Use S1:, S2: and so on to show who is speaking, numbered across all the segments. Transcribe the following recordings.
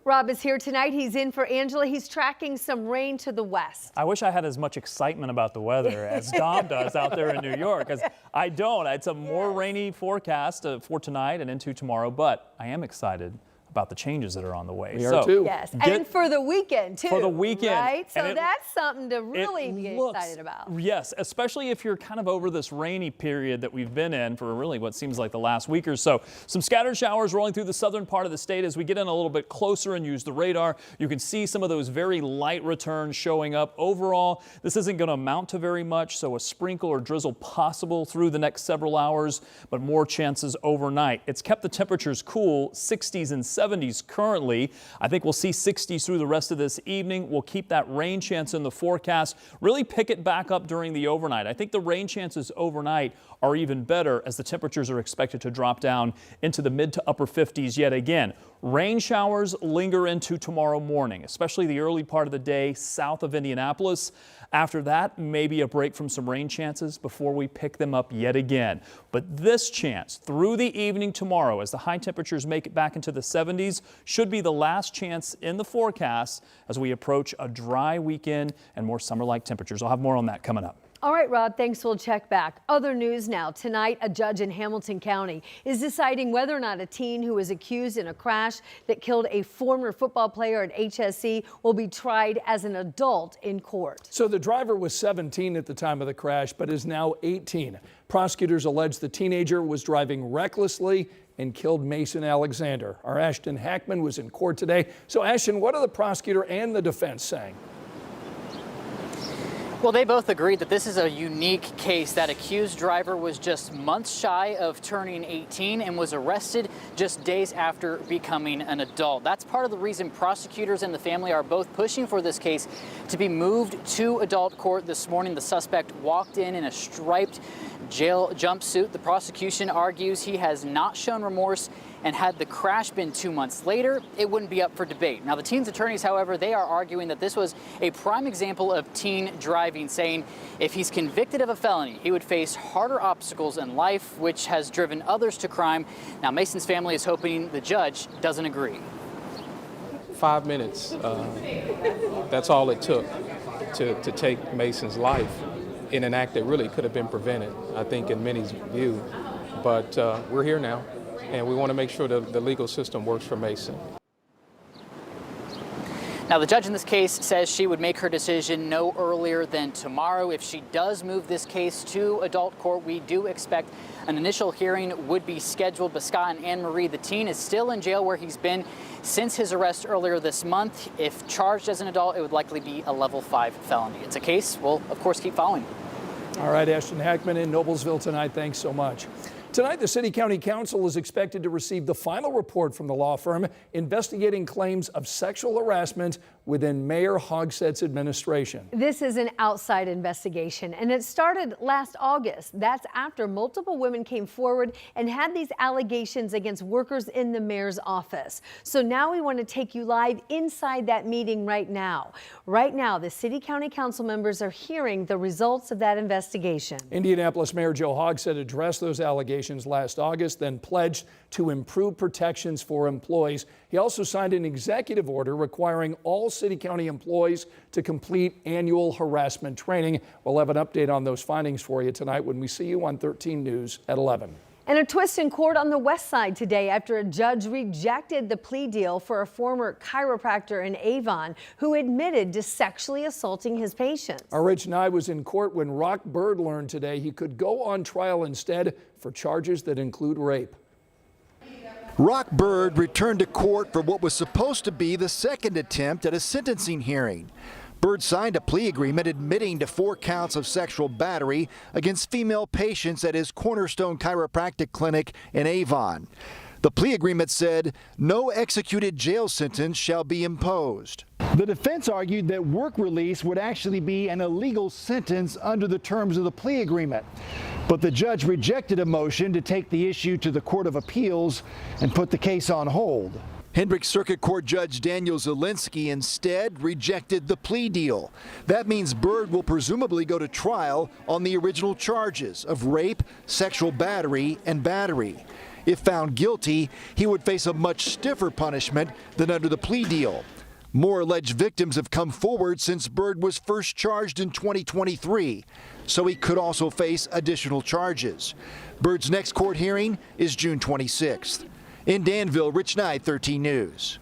S1: Rob is here tonight. He's in for Angela. He's tracking some rain to the west.
S2: I wish I had as much excitement about the weather as Dom does out there in New York, because I don't. It's a more rainy forecast for tonight and into tomorrow, but I am excited about the changes that are on the way.
S3: We are too.
S1: Yes, and for the weekend too.
S2: For the weekend.
S1: Right? So that's something to really be excited about.
S2: Yes, especially if you're kind of over this rainy period that we've been in for really what seems like the last week or so. Some scattered showers rolling through the southern part of the state. As we get in a little bit closer and use the radar, you can see some of those very light returns showing up. Overall, this isn't going to amount to very much, so a sprinkle or drizzle possible through the next several hours, but more chances overnight. It's kept the temperatures cool, 60s and 70s currently. I think we'll see 60s through the rest of this evening. We'll keep that rain chance in the forecast, really pick it back up during the overnight. I think the rain chances overnight are even better as the temperatures are expected to drop down into the mid to upper 50s yet again. Rain showers linger into tomorrow morning, especially the early part of the day south of Indianapolis. After that, maybe a break from some rain chances before we pick them up yet again. But this chance through the evening tomorrow, as the high temperatures make it back into the 70s, should be the last chance in the forecast as we approach a dry weekend and more summer-like temperatures. I'll have more on that coming up.
S1: All right, Rob, thanks. We'll check back. Other news now. Tonight, a judge in Hamilton County is deciding whether or not a teen who was accused in a crash that killed a former football player at HSC will be tried as an adult in court.
S3: So the driver was 17 at the time of the crash, but is now 18. Prosecutors allege the teenager was driving recklessly and killed Mason Alexander. Our Ashton Hackman was in court today. So, Ashton, what are the prosecutor and the defense saying?
S4: Well, they both agreed that this is a unique case. That accused driver was just months shy of turning 18 and was arrested just days after becoming an adult. That's part of the reason prosecutors and the family are both pushing for this case to be moved to adult court this morning. The suspect walked in a striped jail jumpsuit. The prosecution argues he has not shown remorse, and had the crash been 2 months later, it wouldn't be up for debate. Now, the teen's attorneys, however, they are arguing that this was a prime example of teen driving, saying if he's convicted of a felony, he would face harder obstacles in life, which has driven others to crime. Now, Mason's family is hoping the judge doesn't agree.
S5: 5 minutes, that's all it took to take Mason's life in an act that really could have been prevented, I think, in many's view. But we're here now, and we want to make sure that the legal system works for Mason.
S4: Now, the judge in this case says she would make her decision no earlier than tomorrow. If she does move this case to adult court, we do expect an initial hearing would be scheduled. But Scott and Anne Marie, the teen is still in jail where he's been since his arrest earlier this month. If charged as an adult, it would likely be a level 5 felony. It's a case we'll, of course, keep following.
S3: All right, Ashton Hackman in Noblesville tonight. Thanks so much. Tonight, the City County Council is expected to receive the final report from the law firm investigating claims of sexual harassment within Mayor Hogsett's administration.
S1: This is an outside investigation, and it started last August. That's after multiple women came forward and had these allegations against workers in the mayor's office. So now we want to take you live inside that meeting right now. Right now, the City County Council members are hearing the results of that investigation.
S3: Indianapolis Mayor Joe Hogsett addressed those allegations last August, then pledged to improve protections for employees. He also signed an executive order requiring all City County employees to complete annual harassment training. We'll have an update on those findings for you tonight when we see you on 13 News at 11.
S1: And a twist in court on the west side today after a judge rejected the plea deal for a former chiropractor in Avon who admitted to sexually assaulting his patients.
S3: Our Rich Nye was in court when Rock Bird learned today he could go on trial instead for charges that include rape.
S6: Rock Bird returned to court for what was supposed to be the second attempt at a sentencing hearing. Bird signed a plea agreement admitting to 4 counts of sexual battery against female patients at his Cornerstone Chiropractic Clinic in Avon. The plea agreement said no executed jail sentence shall be imposed.
S7: The defense argued that work release would actually be an illegal sentence under the terms of the plea agreement. But the judge rejected a motion to take the issue to the Court of Appeals and put the case on hold.
S6: Hendricks Circuit Court Judge Daniel Zielinski instead rejected the plea deal. That means Bird will presumably go to trial on the original charges of rape, sexual battery, and battery. If found guilty, he would face a much stiffer punishment than under the plea deal. More alleged victims have come forward since Byrd was first charged in 2023, so he could also face additional charges. Byrd's next court hearing is June 26th. In Danville, Rich Knight, 13 News.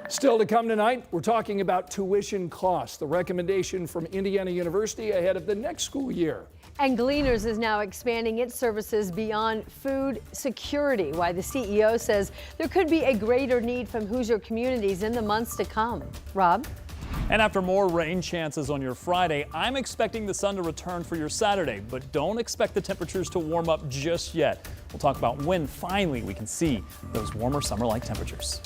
S3: Still to come tonight, we're talking about tuition costs, the recommendation from Indiana University ahead of the next school year.
S1: And Gleaners is now expanding its services beyond food security, why the CEO says there could be a greater need from Hoosier communities in the months to come. Rob?
S2: And after more rain chances on your Friday, I'm expecting the sun to return for your Saturday, but don't expect the temperatures to warm up just yet. We'll talk about when finally we can see those warmer summer-like temperatures.